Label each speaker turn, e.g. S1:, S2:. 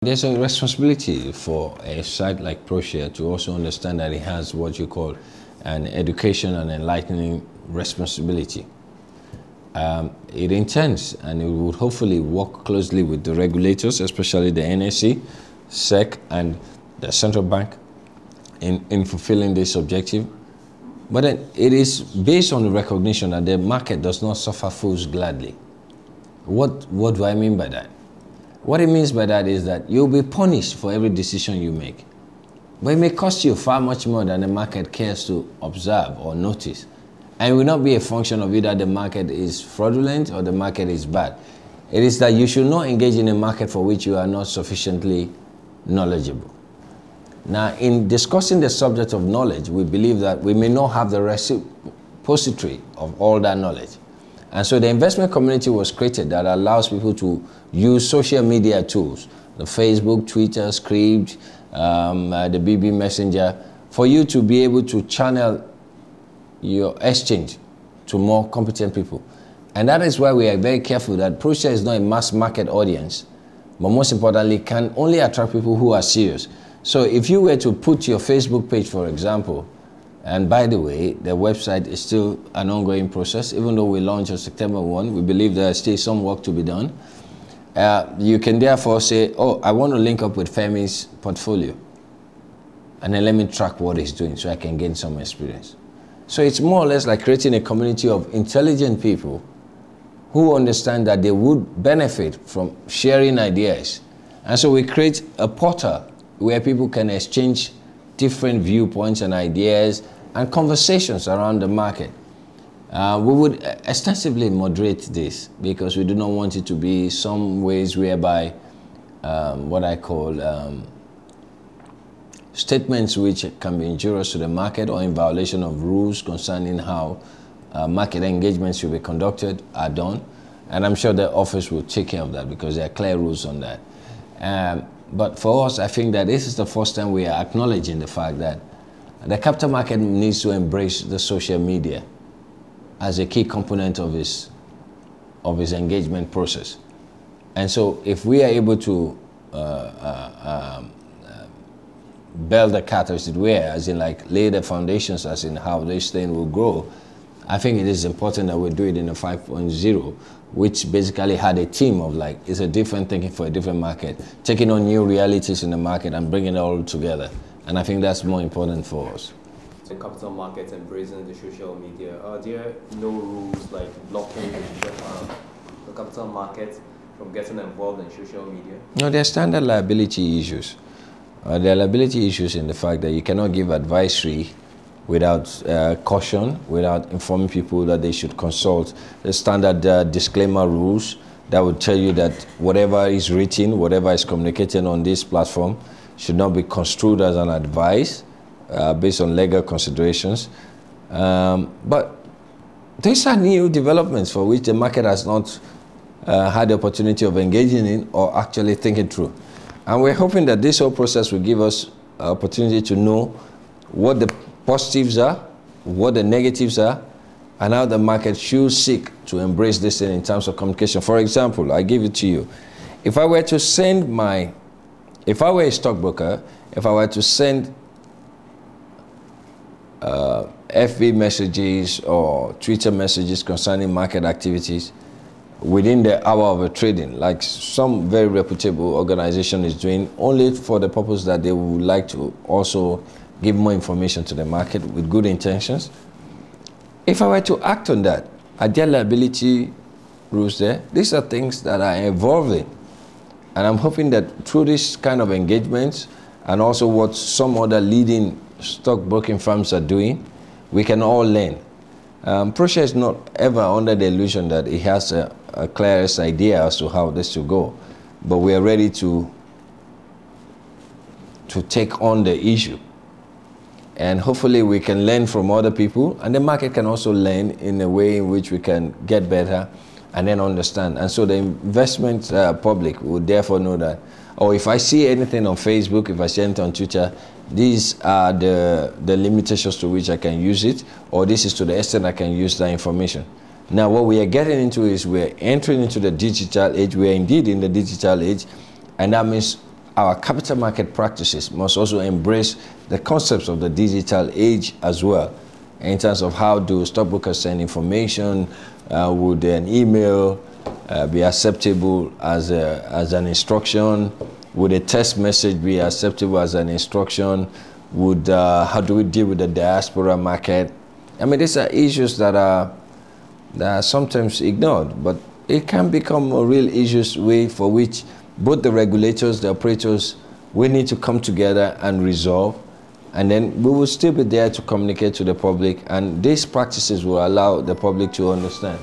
S1: There's a responsibility for a site like Proshare to also understand that it has what you call an education and enlightening responsibility. It intends and it would hopefully work closely with the regulators, especially the NSC, SEC, and the central bank in fulfilling this objective. But then it is based on the recognition that the market does not suffer fools gladly. What do I mean by that? What it means by that is that you'll be punished for every decision you make. But it may cost you far much more than the market cares to observe or notice. And it will not be a function of either the market is fraudulent or the market is bad. It is that you should not engage in a market for which you are not sufficiently knowledgeable. Now, in discussing the subject of knowledge, we believe that we may not have the repository of all that knowledge. And so the investment community was created that allows people to use social media tools, the Facebook, Twitter, Script, the BB Messenger, for you to be able to channel your exchange to more competent people. And that is why we are very careful that Proshare is not a mass market audience, but most importantly, can only attract people who are serious. So if you were to put your Facebook page, for example, and by the way, the website is still an ongoing process. Even though we launched on September 1, we believe there is still some work to be done. You can therefore say, oh, I want to link up with Femi's portfolio. And then let me track what he's doing so I can gain some experience. So it's more or less like creating a community of intelligent people who understand that they would benefit from sharing ideas. And so we create a portal where people can exchange different viewpoints and ideas and conversations around the market. We would extensively moderate this because we do not want it to be some ways whereby what I call statements which can be injurious to the market or in violation of rules concerning how market engagements should be conducted are done. And I'm sure the office will take care of that because there are clear rules on that. But for us, I think that this is the first time we are acknowledging the fact that the capital market needs to embrace the social media as a key component of its engagement process. And so if we are able to build the cat, as it were, as in like lay the foundations as in how this thing will grow, I think it is important that we do it in a 5.0, which basically had a theme of like, it's a different thinking for a different market, taking on new realities in the market and bringing it all together. And I think that's more important for us.
S2: The capital markets embracing the social media, are there no rules like blocking the capital markets from getting involved in social media?
S1: No, there are standard liability issues. There are liability issues in the fact that you cannot give advisory without caution, without informing people that they should consult the standard disclaimer rules that would tell you that whatever is written, whatever is communicated on this platform should not be construed as an advice based on legal considerations. But these are new developments for which the market has not had the opportunity of engaging in or actually thinking through. And we're hoping that this whole process will give us an opportunity to know what the positives are, what the negatives are, and how the market should seek to embrace this thing in terms of communication. For example, I give it to you. If I were to send if I were a stockbroker, if I were to send FB messages or Twitter messages concerning market activities within the hour of a trading, like some very reputable organization is doing, only for the purpose that they would like to also give more information to the market with good intentions. If I were to act on that, are there liability rules there? These are things that are evolving. And I'm hoping that through this kind of engagement and also what some other leading stockbroking firms are doing, we can all learn. Proshare is not ever under the illusion that it has a clearest idea as to how this should go. But we are ready to take on the issue. And hopefully we can learn from other people, and the market can also learn in a way in which we can get better and then understand. And so the investment public would therefore know that, or if I see anything on Facebook, if I see anything on Twitter, these are the limitations to which I can use it, or this is to the extent I can use that information. Now what we are getting into is we're entering into the digital age. We are indeed in the digital age, and that means our capital market practices must also embrace the concepts of the digital age as well, in terms of how do stockbrokers send information. Would an email be acceptable as an instruction? Would a text message be acceptable as an instruction? Would how do we deal with the diaspora market? I mean, these are issues that are sometimes ignored, but it can become a real issues way for which both the regulators, the operators, we need to come together and resolve, and then we will still be there to communicate to the public, and these practices will allow the public to understand.